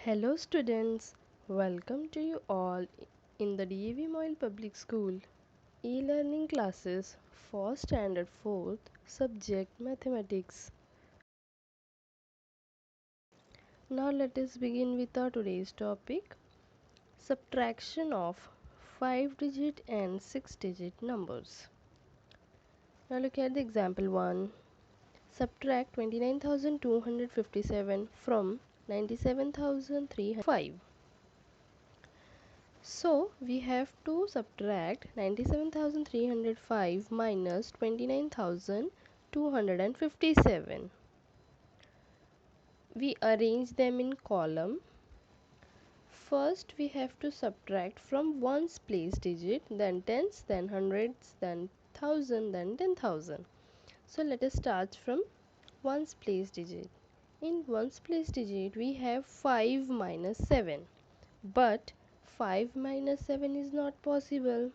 Hello students, welcome to you all in the DAV Moyle Public School e-learning classes for standard 4th subject mathematics. Now let us begin with our today's topic, subtraction of 5-digit and 6-digit numbers. Now look at the example 1. Subtract 29,257 from 97,305. So we have to subtract 97,305 minus 29,257. We arrange them in column. First we have to subtract from ones place digit, then tens, then hundreds, then thousand, then 10,000. So let us start from ones place digit. In ones place digit we have 5 minus 7, but 5 minus 7 is not possible.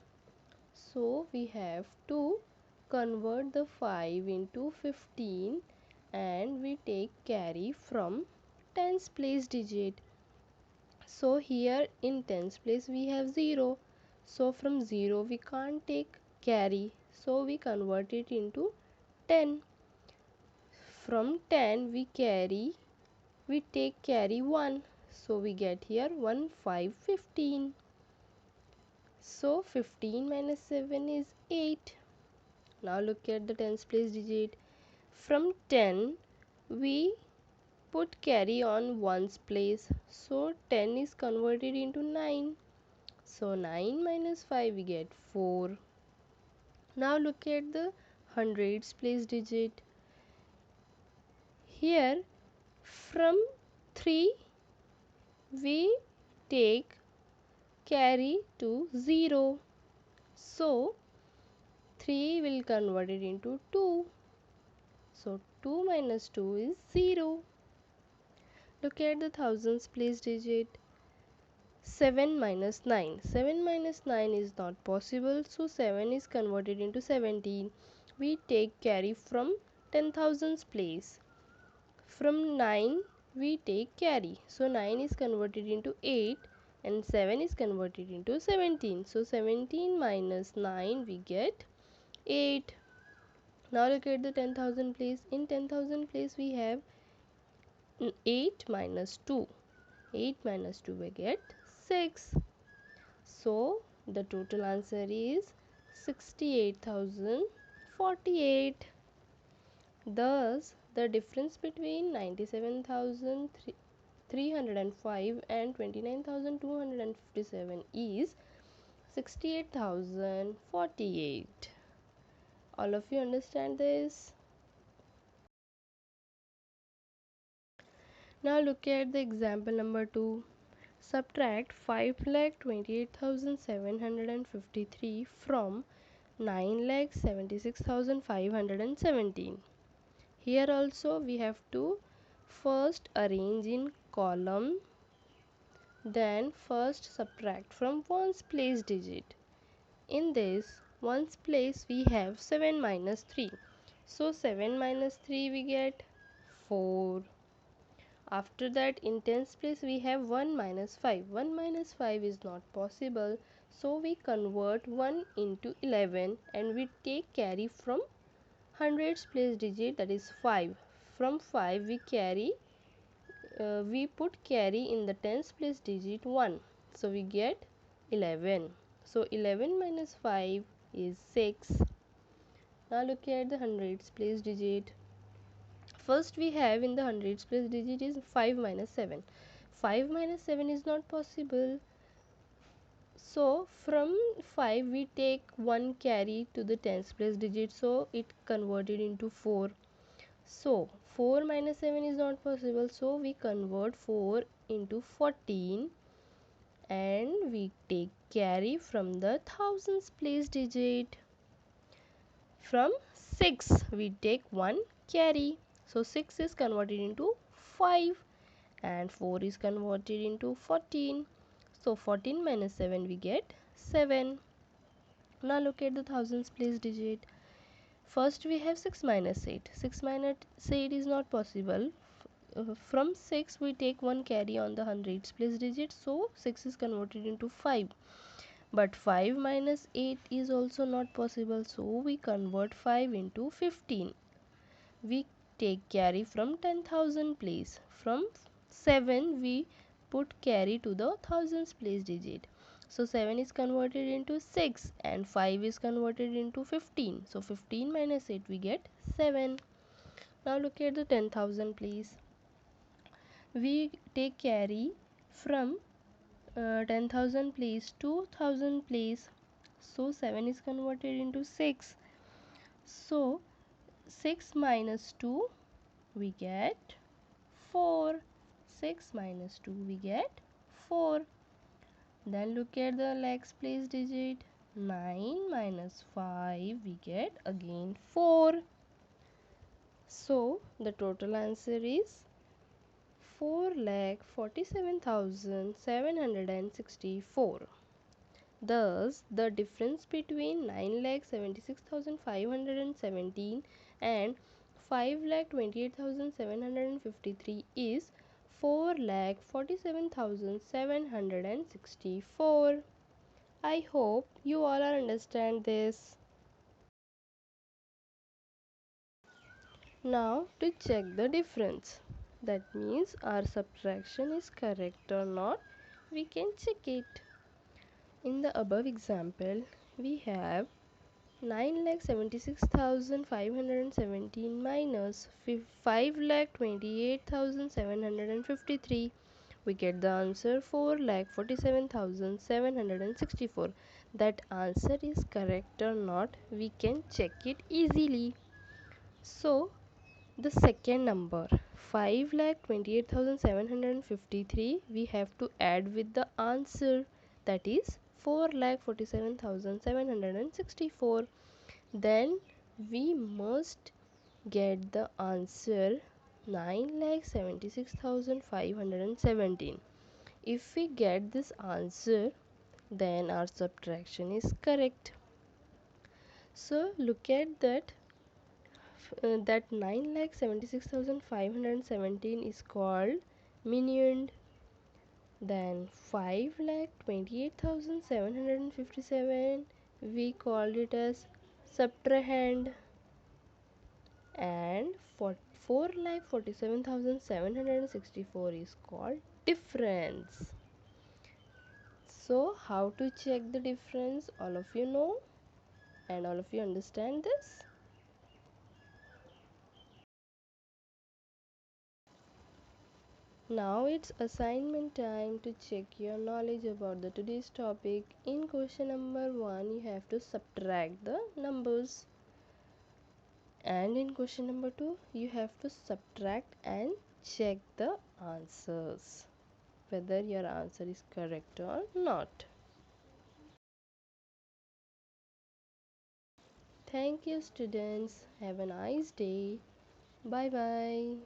So we have to convert the 5 into 15 and we take carry from tens place digit. So here in tens place we have 0. So from 0 we can't take carry. So we convert it into 10. From 10 we take carry 1. So we get here 1, 5, 15. So 15 minus 7 is 8. Now look at the tens place digit. From 10 we put carry on ones place. So 10 is converted into 9. So 9 minus 5 we get 4. Now look at the hundreds place digit. Here from 3 we take carry to 0. So 3 will convert it into 2. So 2 minus 2 is 0. Look at the thousands place digit. 7 minus 9. 7 minus 9 is not possible. So 7 is converted into 17. We take carry from 10,000s place. From 9 we take carry. So 9 is converted into 8 and 7 is converted into 17. So 17 minus 9 we get 8. Now look at the 10,000 place. In 10,000 place we have 8 minus 2. 8 minus 2 we get 6. So the total answer is 68,048. Thus the difference between 97,305 and 29,257 is 68,048. All of you understand this? Now look at the example number 2. Subtract 5,28,753 from 9,76,517. Here also we have to first arrange in column, then first subtract from ones place digit. In this ones place we have 7 minus 3. So 7 minus 3 we get 4. After that in tens place we have 1 minus 5. 1 minus 5 is not possible. So we convert 1 into 11 and we take carry from hundreds place digit, that is 5. From 5 we put carry in the tens place digit 1. So we get 11. So 11 minus 5 is 6. Now look at the hundreds place digit. First we have in the hundreds place digit is 5 minus 7. 5 minus 7 is not possible. So from 5 we take 1 carry to the tens place digit, so it converted into 4. So 4 minus 7 is not possible, so we convert 4 into 14 and we take carry from the thousands place digit. From 6 we take 1 carry. So 6 is converted into 5 and 4 is converted into 14. So 14 minus 7 we get 7. Now look at the thousands place digit. First we have 6 minus 8. 6 minus 8 is not possible. from 6 we take one carry on the hundreds place digit, so 6 is converted into 5. But 5 minus 8 is also not possible, so we convert 5 into 15. We take carry from 10,000 place. From 7 we put carry to the thousands place digit. So 7 is converted into 6 and 5 is converted into 15. So 15 minus 8 we get 7. Now look at the 10,000 place. We take carry from 10,000 place to 1000 place. So 7 is converted into 6. So 6 minus 2 we get 4. 6 minus 2 we get 4. Then look at the lakhs place digit. 9 minus 5 we get again 4. So the total answer is 4,47,764. Thus, the difference between 9,76,517 and 5,28,753 is 4,47,764. I hope you all are understand this. Now to check the difference. That means our subtraction is correct or not. We can check it. In the above example, we have 9,76,517 minus 5,28,753. We get the answer 4,47,764. That answer is correct or not, we can check it easily. So the second number 5,28,753 we have to add with the answer, that is 4,47,764. Then we must get the answer 9,76,517. If we get this answer, then our subtraction is correct. So look at that. That 9,76,517 is called minuend. Then 5,28,757 we called it as subtrahend, and 4,47,764 is called difference. So how to check the difference, all of you know and all of you understand this. Now it's assignment time to check your knowledge about the today's topic. In question number 1 you have to subtract the numbers, and in question number 2 you have to subtract and check the answers whether your answer is correct or not. Thank you students, have a nice day. Bye bye.